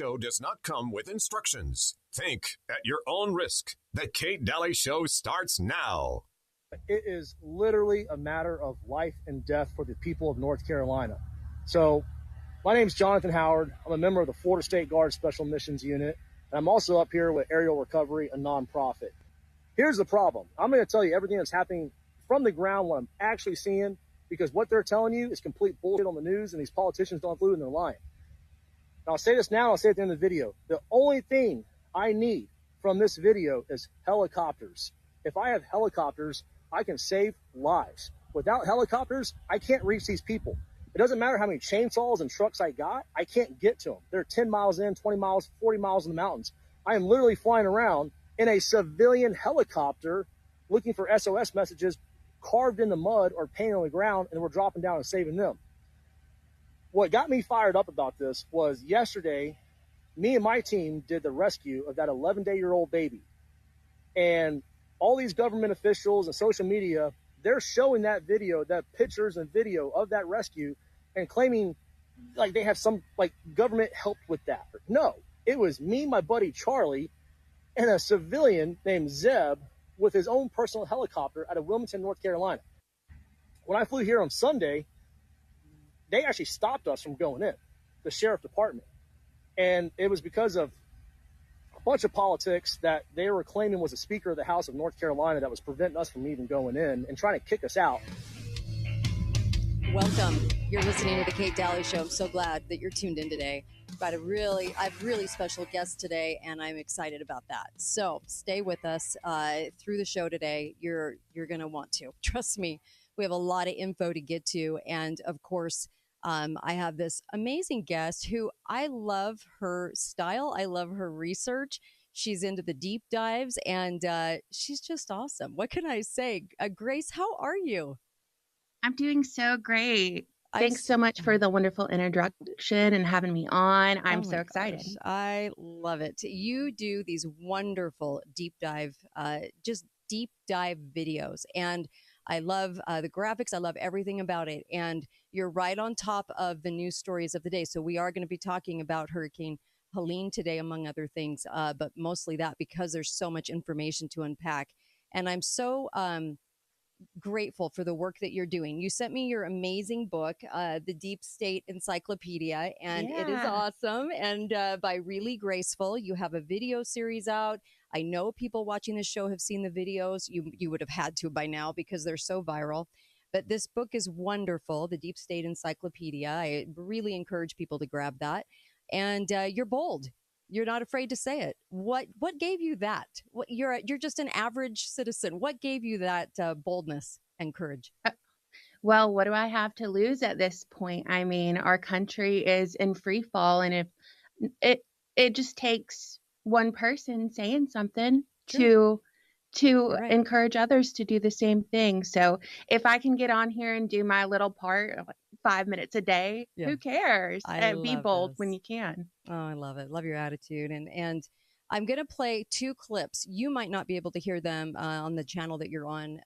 show does not come with instructions. Think at your own risk. The Kate Daly Show starts now. It is literally a matter of life and death for the people of North Carolina. So my name is Jonathan Howard. I'm a member of the Florida State Guard Special Missions Unit, and I'm also up here with Aerial Recovery, a nonprofit. Here's the problem. I'm going to tell you everything that's happening from the ground, what I'm actually seeing, because what they're telling you is complete bullshit on the news, and these politicians don't include, and they're lying. Now, I'll say this now, I'll say it at the end of the video. The only thing I need from this video is helicopters. If I have helicopters, I can save lives. Without helicopters, I can't reach these people. It doesn't matter how many chainsaws and trucks I got, I can't get to them. They're 10 miles in, 20 miles, 40 miles in the mountains. I am literally flying around in a civilian helicopter looking for SOS messages carved in the mud or painted on the ground, and we're dropping down and saving them. What got me fired up about this was yesterday, me and my team did the rescue of that 11-day-old baby. And all these government officials and social media, they're showing that video, that pictures and video of that rescue, and claiming like they have some like government helped with that. No, it was me, my buddy Charlie, and a civilian named Zeb with his own personal helicopter out of Wilmington, North Carolina. When I flew here on Sunday, they actually stopped us from going in, the sheriff department. And it was because of a bunch of politics that they were claiming was the Speaker of the House of North Carolina that was preventing us from even going in and trying to kick us out. Welcome. You're listening to the Kate Daly Show. I'm so glad that you're tuned in today. I have really special guests today, and I'm excited about that. So stay with us through the show today. You're going to want to. Trust me, we have a lot of info to get to. And of course, I have this amazing guest who I love her style. I love her research. She's into the deep dives, and she's just awesome. What can I say? Grace, how are you? I'm doing so great. Thanks so much for the wonderful introduction and having me on. I'm so excited. Gosh, I love it. You do these wonderful deep dive videos. And I love the graphics. I love everything about it. And you're right on top of the news stories of the day. So we are going to be talking about Hurricane Helene today, among other things, but mostly that because there's so much information to unpack. And I'm so grateful for the work that you're doing. You sent me your amazing book, The Deep State Encyclopedia, and it is awesome. And by Really Graceful, you have a video series out. I know people watching this show have seen the videos. You would have had to by now because they're so viral. But this book is wonderful, The Deep State Encyclopedia. I really encourage people to grab that. And you're bold. You're not afraid to say it. What gave you that? You're just an average citizen. What gave you that boldness and courage? Well, what do I have to lose at this point? I mean, our country is in free fall, and if it just takes one person saying something to encourage others to do the same thing. So if I can get on here and do my little part, 5 minutes a day, who cares? Be bold when you can. Oh, I love it. Love your attitude. And I'm going to play two clips. You might not be able to hear them on the channel that you're on,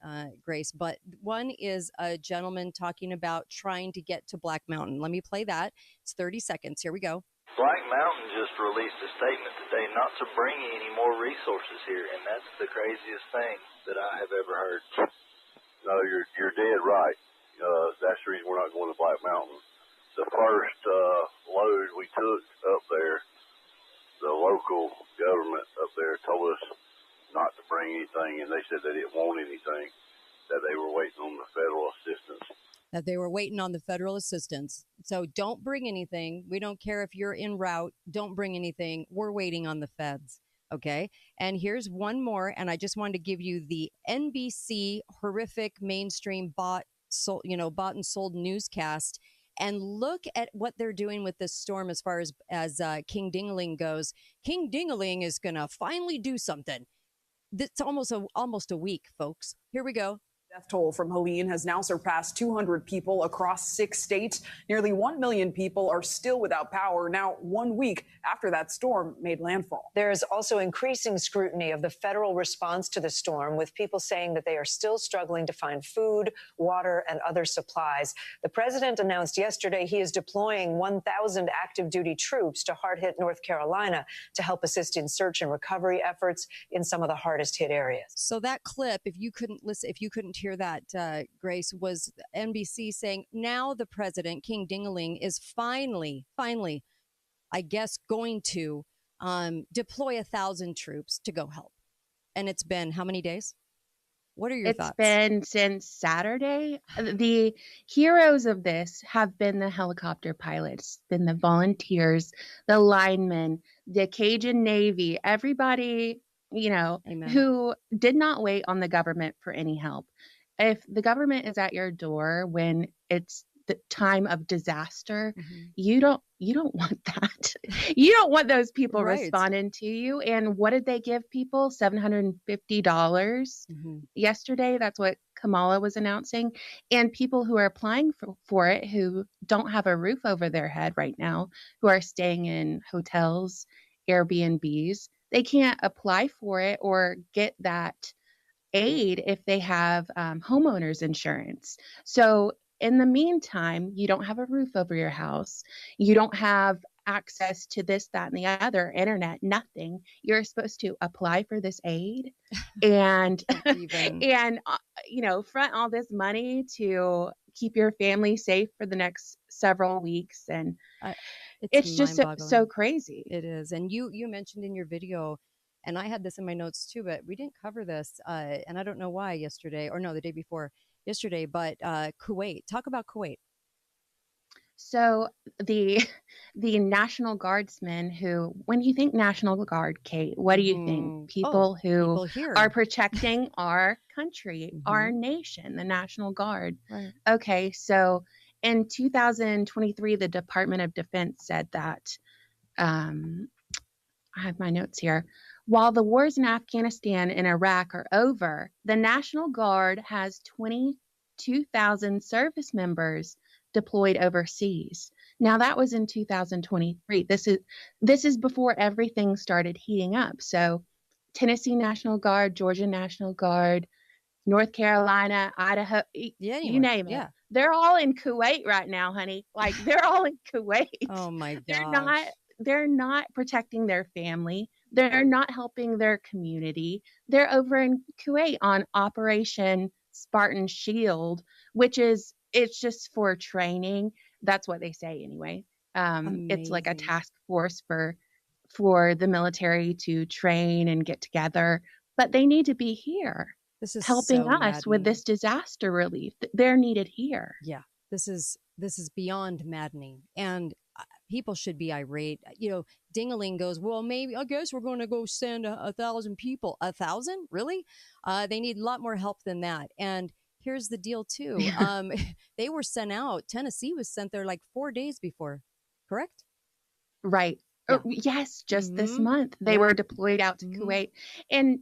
Grace, but one is a gentleman talking about trying to get to Black Mountain. Let me play that. It's 30 seconds. Here we go. Black Mountain just released a statement today not to bring any more resources here, and that's the craziest thing that I have ever heard. No, you're dead right. That's the reason we're not going to Black Mountain. The first load we took up there, the local government up there told us not to bring anything, and they said they didn't want anything, that they were waiting on the federal assistance. So don't bring anything. We don't care if you're en route. Don't bring anything. We're waiting on the feds. Okay. And here's one more. And I just wanted to give you the NBC horrific mainstream bought and sold newscast. And look at what they're doing with this storm as far as King Dingaling goes. King Dingaling is going to finally do something. It's almost a week, folks. Here we go. Death toll from Helene has now surpassed 200 people across 6 states. Nearly 1 million people are still without power now 1 week after that storm made landfall. There is also increasing scrutiny of the federal response to the storm, with people saying that they are still struggling to find food, water, and other supplies. The president announced yesterday he is deploying 1,000 active duty troops to hard-hit North Carolina to help assist in search and recovery efforts in some of the hardest hit areas. So that clip, if you couldn't hear that, Grace, was NBC saying now the president, King Dingaling, is finally, I guess, going to deploy 1,000 troops to go help. And it's been how many days? What are your thoughts? It's been since Saturday. The heroes of this have been the helicopter pilots, been the volunteers, the linemen, the Cajun Navy, everybody, Amen. who did not wait on the government for any help. If the government is at your door when it's the time of disaster, you don't want that. You don't want those people responding to you. And what did they give people? $750 yesterday. That's what Kamala was announcing. And people who are applying for it, who don't have a roof over their head right now, who are staying in hotels, Airbnbs, they can't apply for it or get that aid if they have homeowners insurance. So in the meantime, you don't have a roof over your house. You don't have access to this, that, and the other, internet, nothing. You're supposed to apply for this aid and, front all this money to keep your family safe for the next several weeks. And it's just so crazy. It is. And you mentioned in your video, and I had this in my notes too, but we didn't cover this. And I don't know why the day before yesterday, but Kuwait. Talk about Kuwait. So the National Guardsmen who, when you think National Guard, Kate, what do you think? People who are protecting our country, our nation, the National Guard. Right. Okay, so in 2023, the Department of Defense said that, I have my notes here, while the wars in Afghanistan and Iraq are over, the National Guard has 22,000 service members deployed overseas. Now that was in 2023. This is before everything started heating up. So Tennessee National Guard, Georgia National Guard, North Carolina, Idaho, you name it. Yeah. They're all in Kuwait right now, honey. Like they're all in Kuwait. Oh my gosh. They're not protecting their family. They're not helping their community. They're over in Kuwait on Operation Spartan Shield, it's just for training. That's what they say anyway. It's like a task force for the military to train and get together, but they need to be here. This is helping so us maddening. with this disaster relief. They're needed here. Yeah, this is beyond maddening, and people should be irate. Dingaling goes, well, maybe I guess we're going to go send 1,000 people. 1,000, really? They need a lot more help than that. And here's the deal too. They were sent out. Tennessee was sent there like 4 days before, correct? Right. Yeah. Yes, just this month they were deployed out to Kuwait. And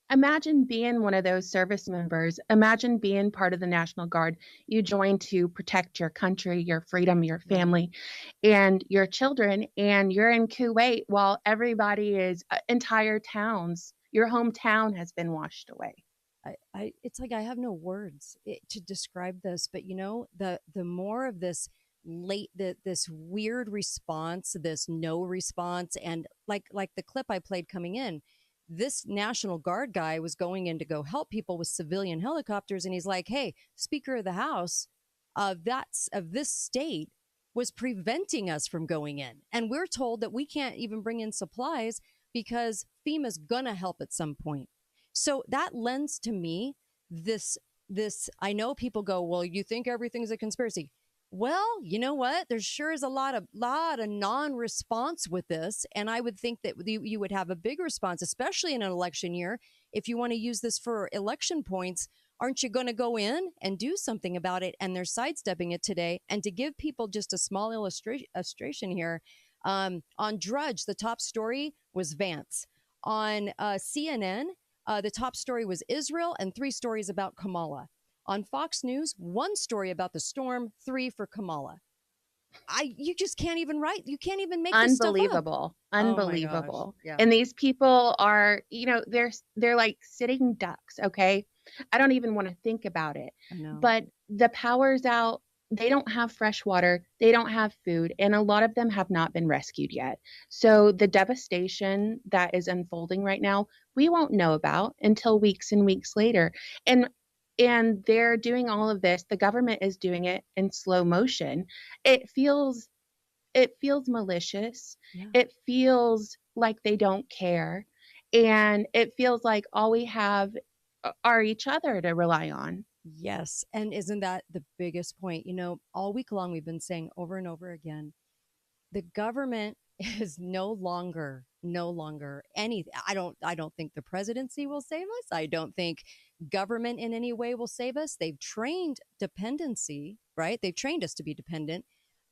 imagine being one of those service members. Imagine being part of the National Guard. You joined to protect your country, your freedom, your family, and your children. And you're in Kuwait while everybody is entire towns. Your hometown has been washed away. It's like I have no words to describe this, but the more of this this weird response, this no response, and like the clip I played coming in, this National Guard guy was going in to go help people with civilian helicopters, and he's like, "Hey, Speaker of the House of this state was preventing us from going in, and we're told that we can't even bring in supplies because FEMA's gonna help at some point." So that lends to me this, I know people go, well, you think everything's a conspiracy. Well, you know what? There sure is a lot of non-response with this. And I would think that you would have a big response, especially in an election year. If you want to use this for election points, aren't you going to go in and do something about it? And they're sidestepping it today. And to give people just a small illustration here, on Drudge, the top story was Vance. On CNN, the top story was Israel and 3 stories about Kamala. On Fox News, 1 story about the storm, 3 for Kamala. You just can't even write. You can't even make this stuff up. Unbelievable. Oh yeah. And these people are, they're like sitting ducks. Okay. I don't even want to think about it. I know. But the power's out. They don't have fresh water. They don't have food. And a lot of them have not been rescued yet. So the devastation that is unfolding right now, we won't know about until weeks and weeks later. And they're doing all of this. The government is doing it in slow motion. It feels malicious. Yeah. It feels like they don't care. And it feels like all we have are each other to rely on. Yes. And isn't that the biggest point? All week long, we've been saying over and over again, the government is no longer anything. I don't think the presidency will save us. I don't think government in any way will save us. They've trained dependency, right? They've trained us to be dependent.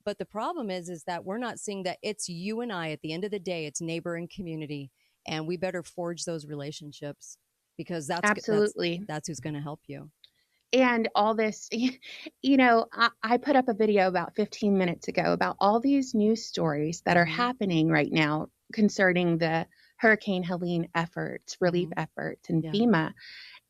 But the problem is that we're not seeing that it's you and I at the end of the day, it's neighbor and community. And we better forge those relationships because that's who's going to help you. And all this, I put up a video about 15 minutes ago about all these news stories that are happening right now concerning the Hurricane Helene efforts, relief efforts, and FEMA.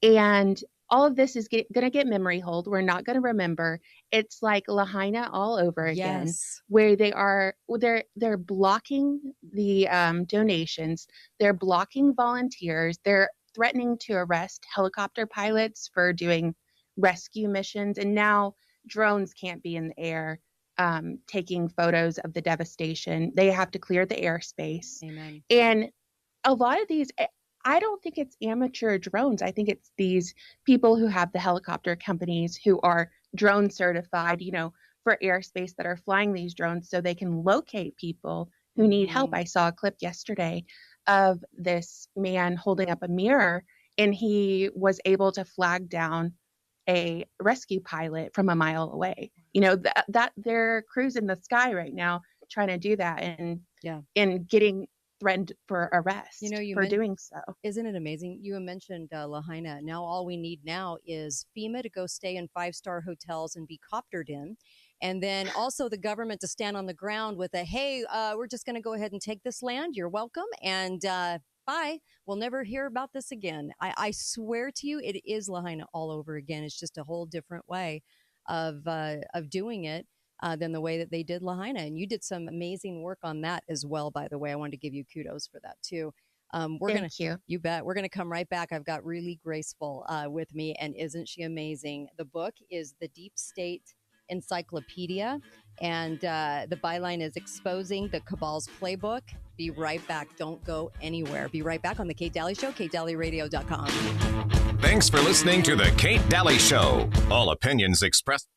And all of this is going to get memory hold. We're not going to remember. It's like Lahaina all over again, where they're blocking the donations. They're blocking volunteers. They're threatening to arrest helicopter pilots for doing rescue missions. And now drones can't be in the air taking photos of the devastation. They have to clear the airspace. Amen. And a lot of these, I don't think it's amateur drones. I think it's these people who have the helicopter companies who are drone certified, for airspace, that are flying these drones so they can locate people who need help. I saw a clip yesterday of this man holding up a mirror, and he was able to flag down a rescue pilot from a mile away. That they're cruising the sky right now trying to do that, and getting threatened for arrest for doing so. Isn't it amazing? You mentioned Lahaina. Now all we need now is FEMA to go stay in 5-star hotels and be coptered in. And then also the government to stand on the ground with hey, we're just going to go ahead and take this land. You're welcome. And bye. We'll never hear about this again. I swear to you, it is Lahaina all over again. It's just a whole different way of doing it than the way that they did Lahaina. And you did some amazing work on that as well, by the way. I wanted to give you kudos for that too. Thank you. You bet. We're going to come right back. I've got Really Graceful with me. And isn't she amazing? The book is The Deep State Encyclopedia. And the byline is Exposing the Cabal's Playbook. Be right back. Don't go anywhere. Be right back on The Kate Daly Show, KateDalyRadio.com. Thanks for listening to The Kate Daly Show. All opinions expressed